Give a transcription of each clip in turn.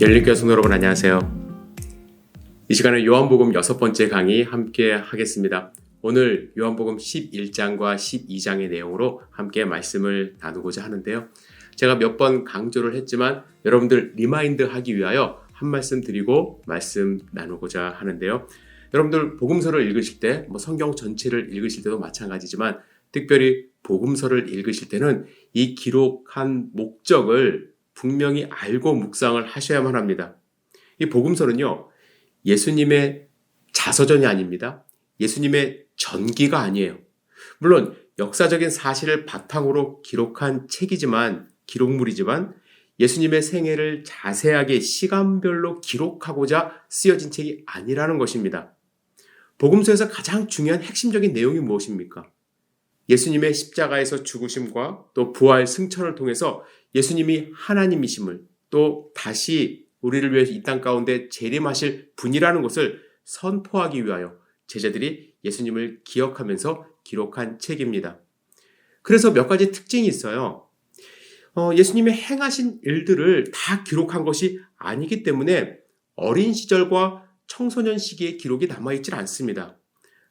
열린교회 성도 여러분 안녕하세요. 이 시간에 요한복음 6번째 강의 함께 하겠습니다. 오늘 요한복음 11장과 12장의 내용으로 함께 말씀을 나누고자 하는데요. 제가 몇 번 강조를 했지만 여러분들 리마인드 하기 위하여 한 말씀 드리고 말씀 나누고자 하는데요. 여러분들 복음서를 읽으실 때 성경 전체를 읽으실 때도 마찬가지지만 특별히 복음서를 읽으실 때는 이 기록한 목적을 분명히 알고 묵상을 하셔야만 합니다. 이 복음서는요, 예수님의 자서전이 아닙니다. 예수님의 전기가 아니에요. 물론 역사적인 사실을 바탕으로 기록한 책이지만, 기록물이지만 예수님의 생애를 자세하게 시간별로 기록하고자 쓰여진 책이 아니라는 것입니다. 복음서에서 가장 중요한 핵심적인 내용이 무엇입니까? 예수님의 십자가에서 죽으심과 또 부활 승천을 통해서 예수님이 하나님이심을 또 다시 우리를 위해서 이 땅 가운데 재림하실 분이라는 것을 선포하기 위하여 제자들이 예수님을 기억하면서 기록한 책입니다. 그래서 몇 가지 특징이 있어요. 예수님의 행하신 일들을 다 기록한 것이 아니기 때문에 어린 시절과 청소년 시기의 기록이 남아있질 않습니다.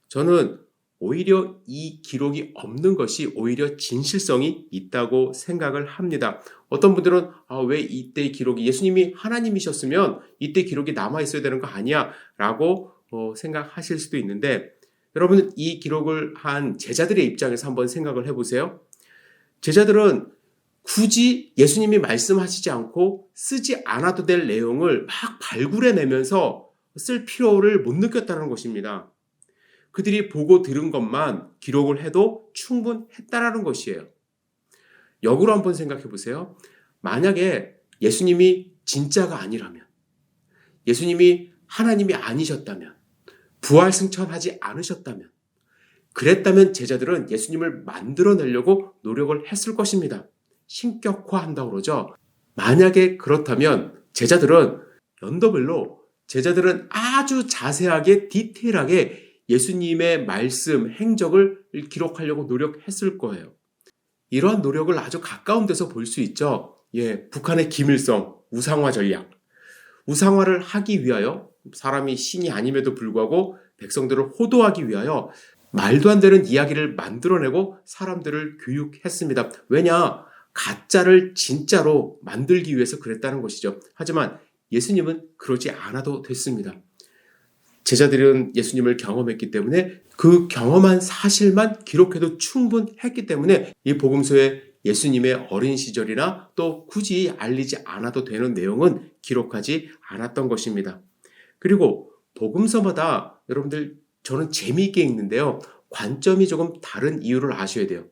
저는 오히려 이 기록이 없는 것이 오히려 진실성이 있다고 생각을 합니다. 어떤 분들은 왜 이때 기록이 예수님이 하나님이셨으면 이때 기록이 남아있어야 되는 거 아니야? 라고 생각하실 수도 있는데 여러분 이 기록을 한 제자들의 입장에서 한번 생각을 해보세요. 제자들은 굳이 예수님이 말씀하시지 않고 쓰지 않아도 될 내용을 막 발굴해내면서 쓸 필요를 못 느꼈다는 것입니다. 그들이 보고 들은 것만 기록을 해도 충분했다라는 것이에요. 역으로 한번 생각해 보세요. 만약에 예수님이 진짜가 아니라면, 예수님이 하나님이 아니셨다면, 부활 승천하지 않으셨다면, 그랬다면 제자들은 예수님을 만들어내려고 노력을 했을 것입니다. 신격화한다고 그러죠. 만약에 그렇다면 제자들은 연도별로 제자들은 아주 자세하게 디테일하게 예수님의 말씀, 행적을 기록하려고 노력했을 거예요. 이러한 노력을 아주 가까운 데서 볼 수 있죠. 북한의 김일성, 우상화 전략. 우상화를 하기 위하여 사람이 신이 아님에도 불구하고 백성들을 호도하기 위하여 말도 안 되는 이야기를 만들어내고 사람들을 교육했습니다. 왜냐? 가짜를 진짜로 만들기 위해서 그랬다는 것이죠. 하지만 예수님은 그러지 않아도 됐습니다. 제자들은 예수님을 경험했기 때문에 그 경험한 사실만 기록해도 충분했기 때문에 이 복음서에 예수님의 어린 시절이나 또 굳이 알리지 않아도 되는 내용은 기록하지 않았던 것입니다. 그리고 복음서마다 여러분들 저는 재미있게 읽는데요. 관점이 조금 다른 이유를 아셔야 돼요.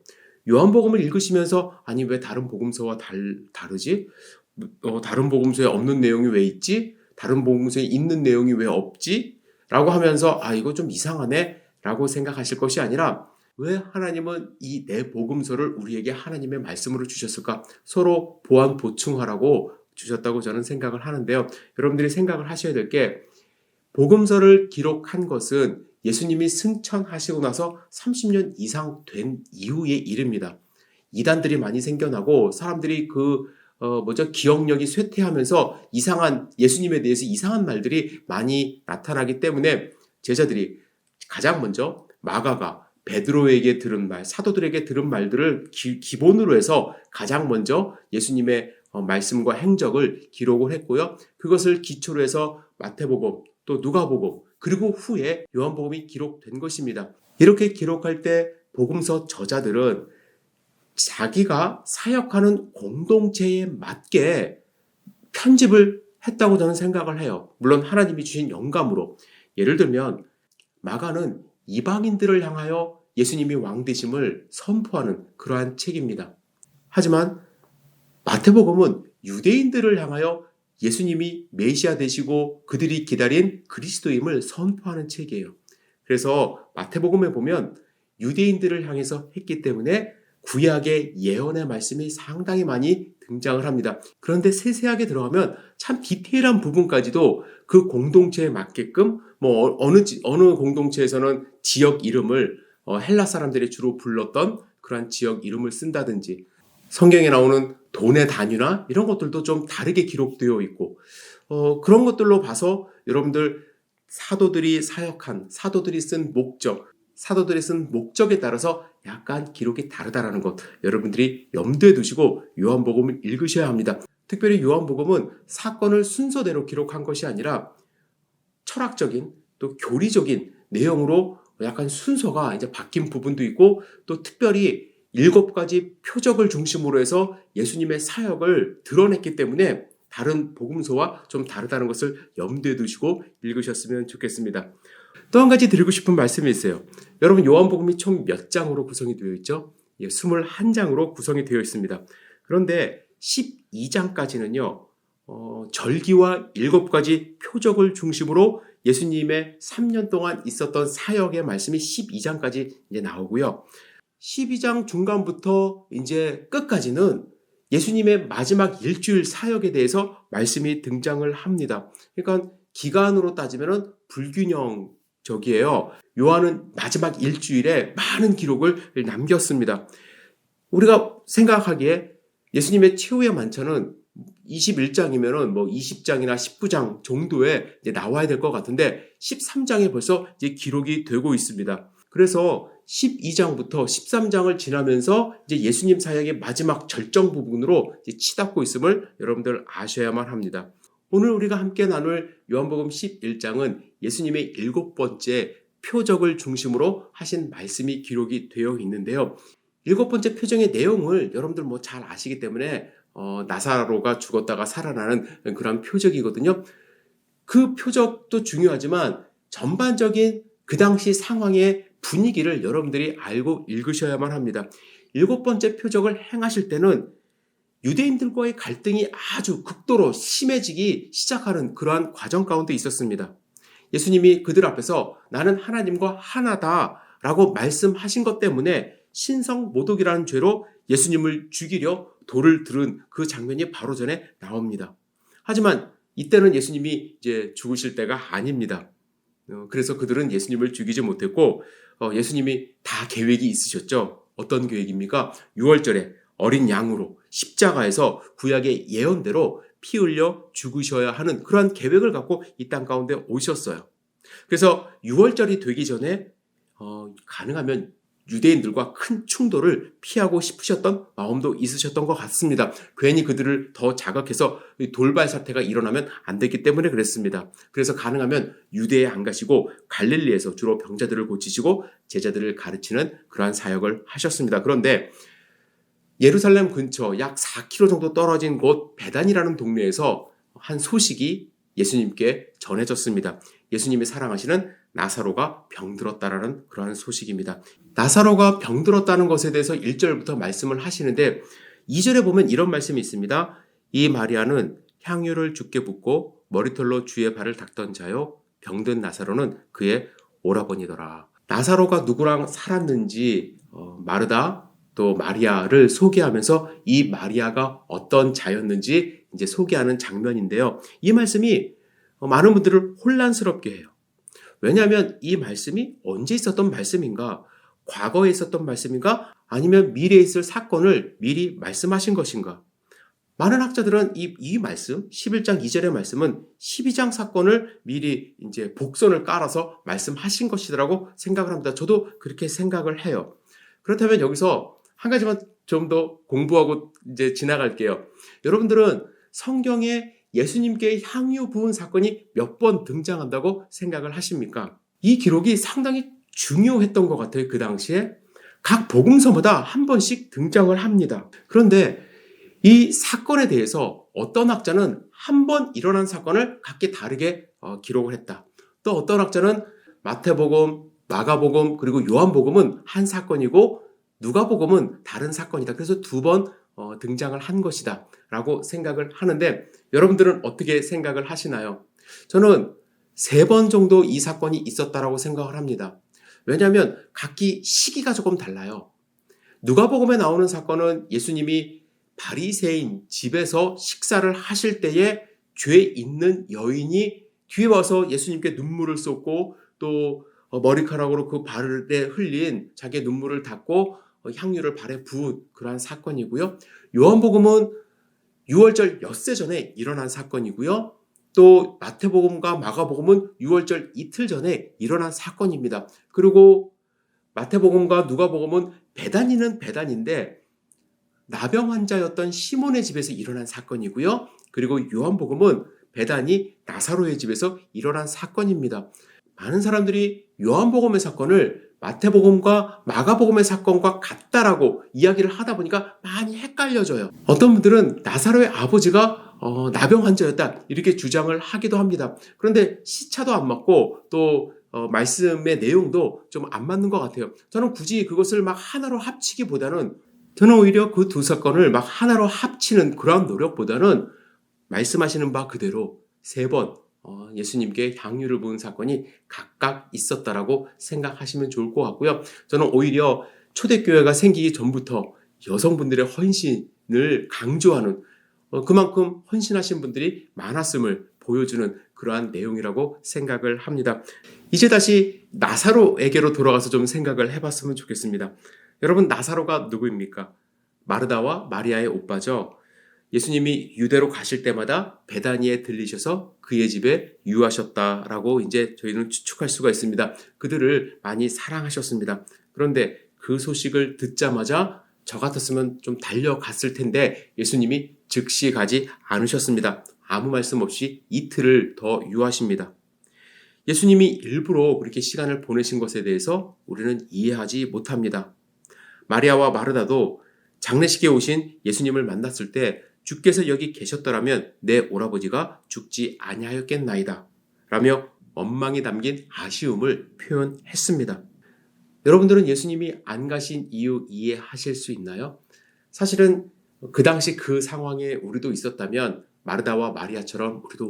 요한복음을 읽으시면서 아니 왜 다른 복음서와 다르지? 다른 복음서에 없는 내용이 왜 있지? 다른 복음서에 있는 내용이 왜 없지? 라고 하면서 이거 좀 이상하네 라고 생각하실 것이 아니라 왜 하나님은 이 내 복음서를 우리에게 하나님의 말씀으로 주셨을까? 서로 보완 보충하라고 주셨다고 저는 생각을 하는데요. 여러분들이 생각을 하셔야 될 게 복음서를 기록한 것은 예수님이 승천하시고 나서 30년 이상 된 이후의 일입니다. 이단들이 많이 생겨나고 사람들이 기억력이 쇠퇴하면서 예수님에 대해서 이상한 말들이 많이 나타나기 때문에 제자들이 가장 먼저 마가가 베드로에게 들은 말, 사도들에게 들은 말들을 기본으로 해서 가장 먼저 예수님의 말씀과 행적을 기록을 했고요. 그것을 기초로 해서 마태복음, 또 누가복음, 그리고 후에 요한복음이 기록된 것입니다. 이렇게 기록할 때 복음서 저자들은 자기가 사역하는 공동체에 맞게 편집을 했다고 저는 생각을 해요. 물론 하나님이 주신 영감으로. 예를 들면 마가는 이방인들을 향하여 예수님이 왕 되심을 선포하는 그러한 책입니다. 하지만 마태복음은 유대인들을 향하여 예수님이 메시아 되시고 그들이 기다린 그리스도임을 선포하는 책이에요. 그래서 마태복음에 보면 유대인들을 향해서 했기 때문에 구약의 예언의 말씀이 상당히 많이 등장을 합니다. 그런데 세세하게 들어가면 참 디테일한 부분까지도 그 공동체에 맞게끔 어느 공동체에서는 지역 이름을 헬라 사람들이 주로 불렀던 그러한 지역 이름을 쓴다든지 성경에 나오는 돈의 단위나 이런 것들도 좀 다르게 기록되어 있고 그런 것들로 봐서 여러분들 사도들이 사역한, 사도들이 쓴 목적, 사도들이 쓴 목적에 따라서 약간 기록이 다르다라는 것 여러분들이 염두에 두시고 요한복음을 읽으셔야 합니다. 특별히 요한복음은 사건을 순서대로 기록한 것이 아니라 철학적인 또 교리적인 내용으로 약간 순서가 이제 바뀐 부분도 있고 또 특별히 7가지 표적을 중심으로 해서 예수님의 사역을 드러냈기 때문에 다른 복음서와 좀 다르다는 것을 염두에 두시고 읽으셨으면 좋겠습니다. 또 한 가지 드리고 싶은 말씀이 있어요. 여러분 요한복음이 총 몇 장으로 구성이 되어 있죠? 21장으로 구성이 되어 있습니다. 그런데 12장까지는요. 절기와 7가지 표적을 중심으로 예수님의 3년 동안 있었던 사역의 말씀이 12장까지 이제 나오고요. 12장 중간부터 이제 끝까지는 예수님의 마지막 일주일 사역에 대해서 말씀이 등장을 합니다. 그러니까 기간으로 따지면 불균형적이에요. 요한은 마지막 일주일에 많은 기록을 남겼습니다. 우리가 생각하기에 예수님의 최후의 만찬은 21장이면은 뭐 20장이나 19장 정도에 이제 나와야 될 것 같은데 13장에 벌써 이제 기록이 되고 있습니다. 그래서 12장부터 13장을 지나면서 이제 예수님 사역의 마지막 절정 부분으로 이제 치닫고 있음을 여러분들 아셔야만 합니다. 오늘 우리가 함께 나눌 요한복음 11장은 예수님의 7번째 표적을 중심으로 하신 말씀이 기록이 되어 있는데요. 7번째 표적의 내용을 여러분들 뭐 잘 아시기 때문에 나사로가 죽었다가 살아나는 그런 표적이거든요. 그 표적도 중요하지만 전반적인 그 당시 상황의 분위기를 여러분들이 알고 읽으셔야만 합니다. 7번째 표적을 행하실 때는 유대인들과의 갈등이 아주 극도로 심해지기 시작하는 그러한 과정 가운데 있었습니다. 예수님이 그들 앞에서 나는 하나님과 하나다라고 말씀하신 것 때문에 신성모독이라는 죄로 예수님을 죽이려 돌을 들은 그 장면이 바로 전에 나옵니다. 하지만 이때는 예수님이 이제 죽으실 때가 아닙니다. 그래서 그들은 예수님을 죽이지 못했고 예수님이 다 계획이 있으셨죠. 어떤 계획입니까? 6월절에 어린 양으로 십자가에서 구약의 예언대로 피 흘려 죽으셔야 하는 그러한 계획을 갖고 이 땅 가운데 오셨어요. 그래서 6월절이 되기 전에 가능하면 유대인들과 큰 충돌을 피하고 싶으셨던 마음도 있으셨던 것 같습니다. 괜히 그들을 더 자극해서 돌발 사태가 일어나면 안 됐기 때문에 그랬습니다. 그래서 가능하면 유대에 안 가시고 갈릴리에서 주로 병자들을 고치시고 제자들을 가르치는 그러한 사역을 하셨습니다. 그런데 예루살렘 근처 약 4km 정도 떨어진 곳 베단이라는 동네에서 한 소식이 예수님께 전해졌습니다. 예수님이 사랑하시는 나사로가 병들었다라는 그러한 소식입니다. 나사로가 병들었다는 것에 대해서 1절부터 말씀을 하시는데 2절에 보면 이런 말씀이 있습니다. 이 마리아는 향유를 주께 붓고 머리털로 주의 발을 닦던 자요. 병든 나사로는 그의 오라버니더라. 나사로가 누구랑 살았는지 마르다 또 마리아를 소개하면서 이 마리아가 어떤 자였는지 이제 소개하는 장면인데요. 이 말씀이 많은 분들을 혼란스럽게 해요. 왜냐하면 이 말씀이 언제 있었던 말씀인가? 과거에 있었던 말씀인가? 아니면 미래에 있을 사건을 미리 말씀하신 것인가? 많은 학자들은 이 말씀, 11장 2절의 말씀은 12장 사건을 미리 이제 복선을 깔아서 말씀하신 것이라고 생각을 합니다. 저도 그렇게 생각을 해요. 그렇다면 여기서 한 가지만 좀 더 공부하고 이제 지나갈게요. 여러분들은 성경에 예수님께 향유 부은 사건이 몇 번 등장한다고 생각을 하십니까? 이 기록이 상당히 중요했던 것 같아요. 그 당시에 각 복음서마다 한 번씩 등장을 합니다. 그런데 이 사건에 대해서 어떤 학자는 한 번 일어난 사건을 각기 다르게 기록을 했다. 또 어떤 학자는 마태복음, 마가복음 그리고 요한복음은 한 사건이고 누가복음은 다른 사건이다. 그래서 2번 등장을 한 것이다 라고 생각을 하는데 여러분들은 어떻게 생각을 하시나요? 저는 3번 정도 이 사건이 있었다라고 생각을 합니다. 왜냐하면 각기 시기가 조금 달라요. 누가복음에 나오는 사건은 예수님이 바리새인 집에서 식사를 하실 때에 죄 있는 여인이 뒤에 와서 예수님께 눈물을 쏟고 또 머리카락으로 그 발에 흘린 자기의 눈물을 닦고 향유를 발에 부은 그러한 사건이고요. 요한복음은 6월절 엿새 전에 일어난 사건이고요. 또 마태복음과 마가복음은 유월절 이틀 전에 일어난 사건입니다. 그리고 마태복음과 누가복음은 베다니는 베다니인데 나병 환자였던 시몬의 집에서 일어난 사건이고요. 그리고 요한복음은 베다니 나사로의 집에서 일어난 사건입니다. 많은 사람들이 요한복음의 사건을 마태복음과 마가복음의 사건과 같다라고 이야기를 하다 보니까 많이 헷갈려져요. 어떤 분들은 나사로의 아버지가 나병 환자였다 이렇게 주장을 하기도 합니다. 그런데 시차도 안 맞고 또 말씀의 내용도 좀 안 맞는 것 같아요. 저는 굳이 그것을 막 하나로 합치기보다는 저는 오히려 그 두 사건을 막 하나로 합치는 그런 노력보다는 말씀하시는 바 그대로 세 번 예수님께 향유를 부은 사건이 각각 있었다라고 생각하시면 좋을 것 같고요. 저는 오히려 초대교회가 생기기 전부터 여성분들의 헌신을 강조하는 그만큼 헌신하신 분들이 많았음을 보여주는 그러한 내용이라고 생각을 합니다. 이제 다시 나사로에게로 돌아가서 좀 생각을 해봤으면 좋겠습니다. 여러분, 나사로가 누구입니까? 마르다와 마리아의 오빠죠. 예수님이 유대로 가실 때마다 베다니에 들리셔서 그의 집에 유하셨다라고 이제 저희는 추측할 수가 있습니다. 그들을 많이 사랑하셨습니다. 그런데 그 소식을 듣자마자 저 같았으면 좀 달려갔을 텐데 예수님이 즉시 가지 않으셨습니다. 아무 말씀 없이 이틀을 더 유하십니다. 예수님이 일부러 그렇게 시간을 보내신 것에 대해서 우리는 이해하지 못합니다. 마리아와 마르다도 장례식에 오신 예수님을 만났을 때 주께서 여기 계셨더라면 내 오라버지가 죽지 아니하였겠나이다 라며 원망이 담긴 아쉬움을 표현했습니다. 여러분들은 예수님이 안 가신 이유 이해하실 수 있나요? 사실은 그 당시 그 상황에 우리도 있었다면 마르다와 마리아처럼 우리도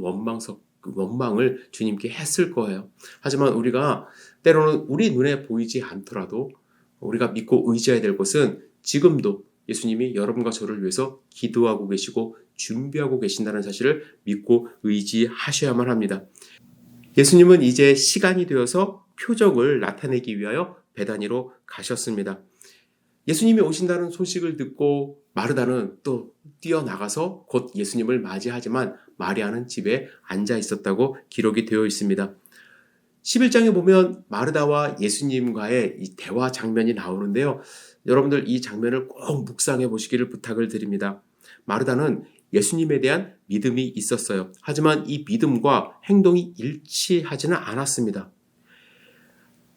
원망을 주님께 했을 거예요. 하지만 우리가 때로는 우리 눈에 보이지 않더라도 우리가 믿고 의지해야 될 것은 지금도 예수님이 여러분과 저를 위해서 기도하고 계시고 준비하고 계신다는 사실을 믿고 의지하셔야만 합니다. 예수님은 이제 시간이 되어서 표적을 나타내기 위하여 베다니로 가셨습니다. 예수님이 오신다는 소식을 듣고 마르다는 또 뛰어나가서 곧 예수님을 맞이하지만 마리아는 집에 앉아 있었다고 기록이 되어 있습니다. 11장에 보면 마르다와 예수님과의 이 대화 장면이 나오는데요. 여러분들 이 장면을 꼭 묵상해 보시기를 부탁을 드립니다. 마르다는 예수님에 대한 믿음이 있었어요. 하지만 이 믿음과 행동이 일치하지는 않았습니다.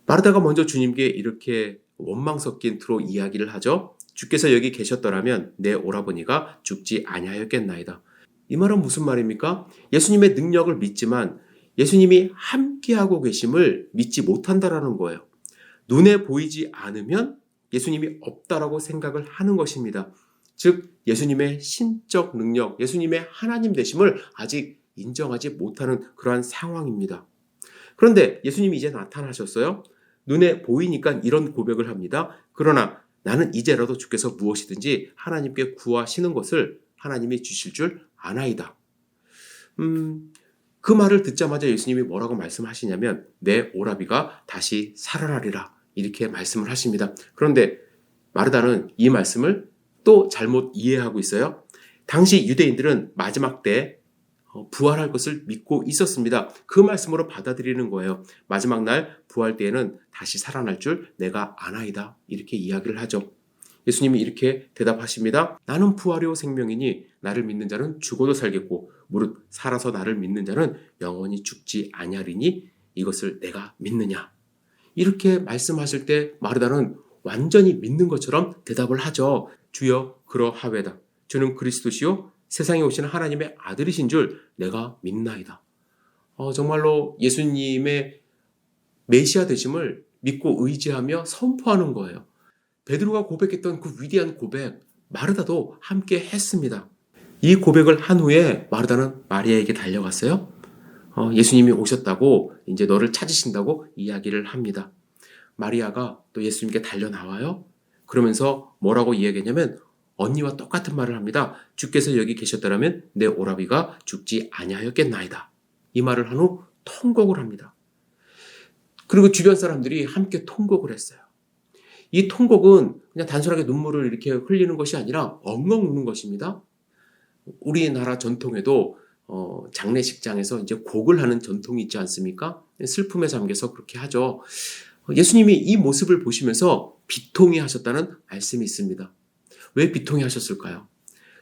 마르다가 먼저 주님께 이렇게 원망 섞인 투로 이야기를 하죠. 주께서 여기 계셨더라면 내 오라버니가 죽지 아니하였겠나이다. 이 말은 무슨 말입니까? 예수님의 능력을 믿지만 예수님이 함께하고 계심을 믿지 못한다라는 거예요. 눈에 보이지 않으면 예수님이 없다라고 생각을 하는 것입니다. 즉 예수님의 신적 능력, 예수님의 하나님 되심을 아직 인정하지 못하는 그러한 상황입니다. 그런데 예수님이 이제 나타나셨어요. 눈에 보이니까 이런 고백을 합니다. 그러나 나는 이제라도 주께서 무엇이든지 하나님께 구하시는 것을 하나님이 주실 줄 아나이다. 그 말을 듣자마자 예수님이 뭐라고 말씀하시냐면 내 오라비가 다시 살아나리라 이렇게 말씀을 하십니다. 그런데 마르다는 이 말씀을 또 잘못 이해하고 있어요. 당시 유대인들은 마지막 때 부활할 것을 믿고 있었습니다. 그 말씀으로 받아들이는 거예요. 마지막 날 부활 때에는 다시 살아날 줄 내가 아나이다 이렇게 이야기를 하죠. 예수님이 이렇게 대답하십니다. 나는 부활이요 생명이니 나를 믿는 자는 죽어도 살겠고 무릇 살아서 나를 믿는 자는 영원히 죽지 아니하리니 이것을 내가 믿느냐. 이렇게 말씀하실 때 마르다는 완전히 믿는 것처럼 대답을 하죠. 주여 그러하외다. 주는 그리스도시요 세상에 오시는 하나님의 아들이신 줄 내가 믿나이다. 정말로 예수님의 메시아 되심을 믿고 의지하며 선포하는 거예요. 베드로가 고백했던 그 위대한 고백 마르다도 함께 했습니다. 이 고백을 한 후에 마르다는 마리아에게 달려갔어요. 예수님이 오셨다고 이제 너를 찾으신다고 이야기를 합니다. 마리아가 또 예수님께 달려 나와요. 그러면서 뭐라고 이야기했냐면 언니와 똑같은 말을 합니다. 주께서 여기 계셨더라면 내 오라비가 죽지 아니하였겠나이다. 이 말을 한 후 통곡을 합니다. 그리고 주변 사람들이 함께 통곡을 했어요. 이 통곡은 그냥 단순하게 눈물을 이렇게 흘리는 것이 아니라 엉엉 우는 것입니다. 우리나라 전통에도 장례식장에서 이제 곡을 하는 전통이 있지 않습니까? 슬픔에 잠겨서 그렇게 하죠. 예수님이 이 모습을 보시면서 비통해 하셨다는 말씀이 있습니다. 왜 비통해 하셨을까요?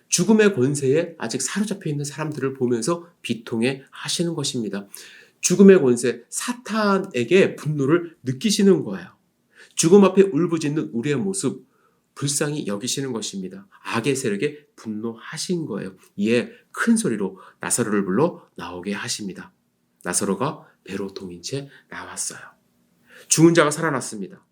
죽음의 권세에 아직 사로잡혀 있는 사람들을 보면서 비통해 하시는 것입니다. 죽음의 권세, 사탄에게 분노를 느끼시는 거예요. 죽음 앞에 울부짖는 우리의 모습, 불쌍히 여기시는 것입니다. 악의 세력에 분노하신 거예요. 이에 큰 소리로 나사로를 불러 나오게 하십니다. 나사로가 배로 동인 채 나왔어요. 죽은 자가 살아났습니다.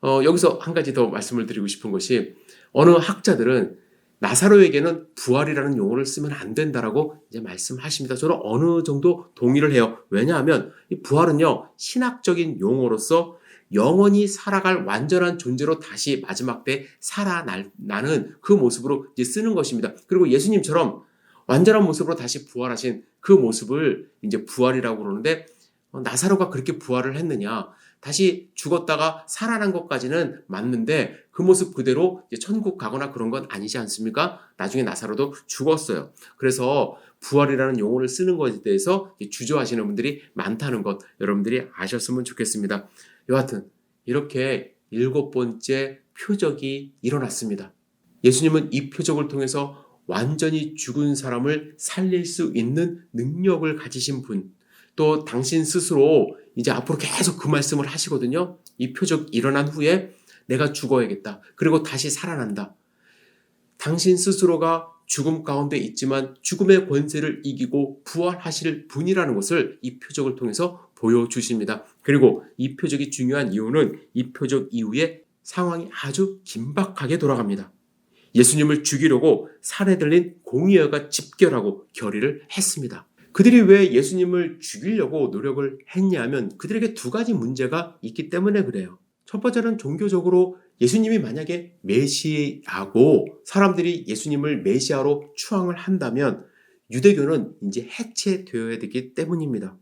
여기서 한 가지 더 말씀을 드리고 싶은 것이 어느 학자들은 나사로에게는 부활이라는 용어를 쓰면 안 된다라고 이제 말씀하십니다. 저는 어느 정도 동의를 해요. 왜냐하면 이 부활은요, 신학적인 용어로서 영원히 살아갈 완전한 존재로 다시 마지막 때 살아나는 그 모습으로 이제 쓰는 것입니다. 그리고 예수님처럼 완전한 모습으로 다시 부활하신 그 모습을 이제 부활이라고 그러는데 나사로가 그렇게 부활을 했느냐? 다시 죽었다가 살아난 것까지는 맞는데 그 모습 그대로 이제 천국 가거나 그런 건 아니지 않습니까? 나중에 나사로도 죽었어요. 그래서 부활이라는 용어를 쓰는 것에 대해서 주저하시는 분들이 많다는 것 여러분들이 아셨으면 좋겠습니다. 여하튼 이렇게 7번째 표적이 일어났습니다. 예수님은 이 표적을 통해서 완전히 죽은 사람을 살릴 수 있는 능력을 가지신 분, 또 당신 스스로 이제 앞으로 계속 그 말씀을 하시거든요. 이 표적 일어난 후에 내가 죽어야겠다. 그리고 다시 살아난다. 당신 스스로가 죽음 가운데 있지만 죽음의 권세를 이기고 부활하실 분이라는 것을 이 표적을 통해서 보여주십니다. 그리고 이 표적이 중요한 이유는 이 표적 이후에 상황이 아주 긴박하게 돌아갑니다. 예수님을 죽이려고 산에 들린 공의회가 집결하고 결의를 했습니다. 그들이 왜 예수님을 죽이려고 노력을 했냐면 그들에게 두 가지 문제가 있기 때문에 그래요. 첫 번째는 종교적으로 예수님이 만약에 메시아고 사람들이 예수님을 메시아로 추앙을 한다면 유대교는 이제 해체되어야 되기 때문입니다.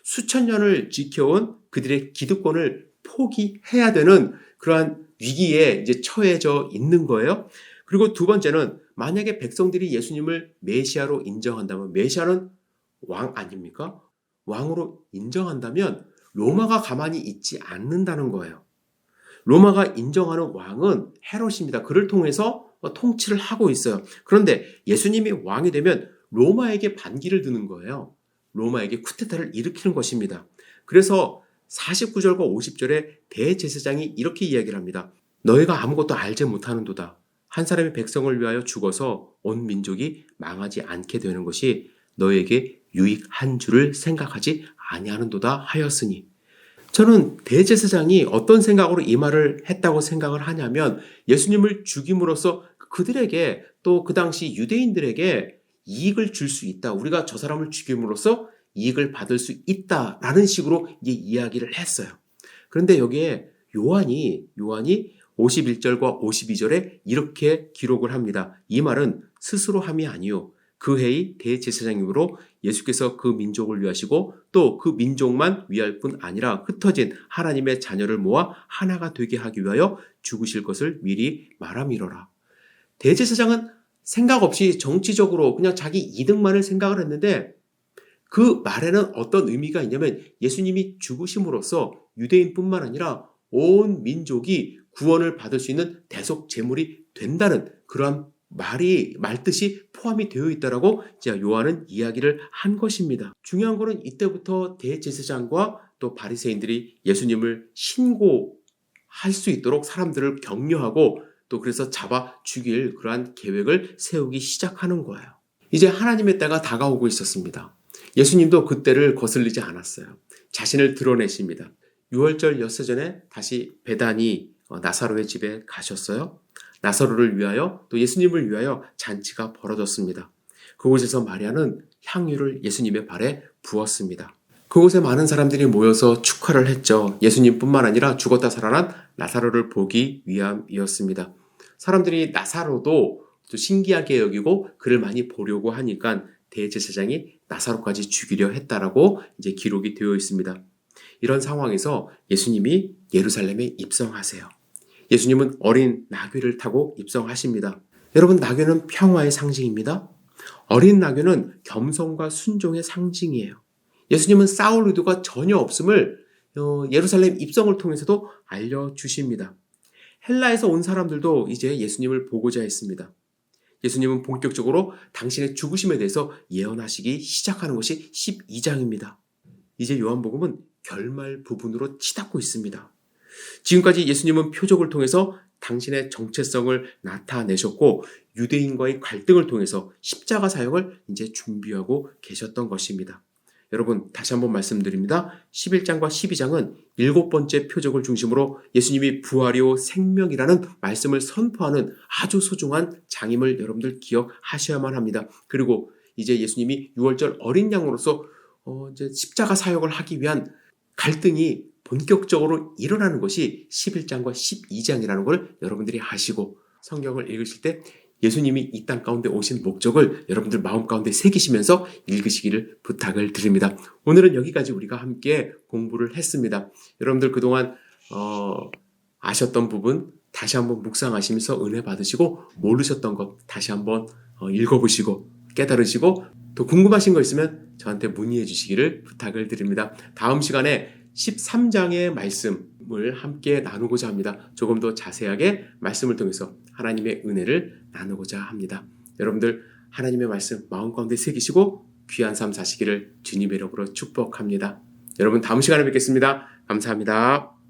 수천 년을 지켜온 그들의 기득권을 포기해야 되는 그러한 위기에 이제 처해져 있는 거예요. 그리고 두 번째는 만약에 백성들이 예수님을 메시아로 인정한다면 메시아는 왕 아닙니까? 왕으로 인정한다면 로마가 가만히 있지 않는다는 거예요. 로마가 인정하는 왕은 헤롯입니다. 그를 통해서 통치를 하고 있어요. 그런데 예수님이 왕이 되면 로마에게 반기를 드는 거예요. 로마에게 쿠데타를 일으키는 것입니다. 그래서 49절과 50절에 대제사장이 이렇게 이야기를 합니다. 너희가 아무것도 알지 못하는도다. 한 사람이 백성을 위하여 죽어서 온 민족이 망하지 않게 되는 것이 너에게 유익한 줄을 생각하지 아니하는도다 하였으니 저는 대제사장이 어떤 생각으로 이 말을 했다고 생각을 하냐면 예수님을 죽임으로써 그들에게 또 그 당시 유대인들에게 이익을 줄 수 있다. 우리가 저 사람을 죽임으로써 이익을 받을 수 있다라는 식으로 이제 이야기를 했어요. 그런데 여기에 요한이 51절과 52절에 이렇게 기록을 합니다. 이 말은 스스로 함이 아니요 그 해의 대제사장이므로 예수께서 그 민족을 위하시고 또 그 민족만 위할 뿐 아니라 흩어진 하나님의 자녀를 모아 하나가 되게 하기 위하여 죽으실 것을 미리 말함이로라. 대제사장은 생각 없이 정치적으로 그냥 자기 이득만을 생각을 했는데 그 말에는 어떤 의미가 있냐면 예수님이 죽으심으로써 유대인뿐만 아니라 온 민족이 구원을 받을 수 있는 대속 제물이 된다는 그러한 말뜻이 포함이 되어 있다라고 요한은 이야기를 한 것입니다. 중요한 거는 이때부터 대제사장과 또 바리새인들이 예수님을 신고할 수 있도록 사람들을 격려하고 또 그래서 잡아 죽일 그러한 계획을 세우기 시작하는 거예요. 이제 하나님의 때가 다가오고 있었습니다. 예수님도 그 때를 거슬리지 않았어요. 자신을 드러내십니다. 유월절 엿새 전에 다시 베다니 나사로의 집에 가셨어요. 나사로를 위하여 또 예수님을 위하여 잔치가 벌어졌습니다. 그곳에서 마리아는 향유를 예수님의 발에 부었습니다. 그곳에 많은 사람들이 모여서 축하를 했죠. 예수님뿐만 아니라 죽었다 살아난 나사로를 보기 위함이었습니다. 사람들이 나사로도 또 신기하게 여기고 그를 많이 보려고 하니까 대제사장이 나사로까지 죽이려 했다라고 이제 기록이 되어 있습니다. 이런 상황에서 예수님이 예루살렘에 입성하세요. 예수님은 어린 나귀를 타고 입성하십니다. 여러분, 나귀는 평화의 상징입니다. 어린 나귀는 겸손과 순종의 상징이에요. 예수님은 싸울 의도가 전혀 없음을 예루살렘 입성을 통해서도 알려주십니다. 헬라에서 온 사람들도 이제 예수님을 보고자 했습니다. 예수님은 본격적으로 당신의 죽으심에 대해서 예언하시기 시작하는 것이 12장입니다. 이제 요한복음은 결말 부분으로 치닫고 있습니다. 지금까지 예수님은 표적을 통해서 당신의 정체성을 나타내셨고 유대인과의 갈등을 통해서 십자가 사역을 이제 준비하고 계셨던 것입니다. 여러분 다시 한번 말씀드립니다. 11장과 12장은 7번째 표적을 중심으로 예수님이 부활이요 생명이라는 말씀을 선포하는 아주 소중한 장임을 여러분들 기억하셔야만 합니다. 그리고 이제 예수님이 6월절 어린 양으로서 이제 십자가 사역을 하기 위한 갈등이 본격적으로 일어나는 것이 11장과 12장이라는 걸 여러분들이 아시고 성경을 읽으실 때 예수님이 이 땅 가운데 오신 목적을 여러분들 마음 가운데 새기시면서 읽으시기를 부탁을 드립니다. 오늘은 여기까지 우리가 함께 공부를 했습니다. 여러분들 그동안 아셨던 부분 다시 한번 묵상하시면서 은혜 받으시고 모르셨던 것 다시 한번 읽어보시고 깨달으시고 또 궁금하신 거 있으면 저한테 문의해 주시기를 부탁을 드립니다. 다음 시간에 13장의 말씀을 함께 나누고자 합니다. 조금 더 자세하게 말씀을 통해서 하나님의 은혜를 나누고자 합니다. 여러분들 하나님의 말씀 마음 가운데 새기시고 귀한 삶 사시기를 주님의 이름으로 축복합니다. 여러분 다음 시간에 뵙겠습니다. 감사합니다.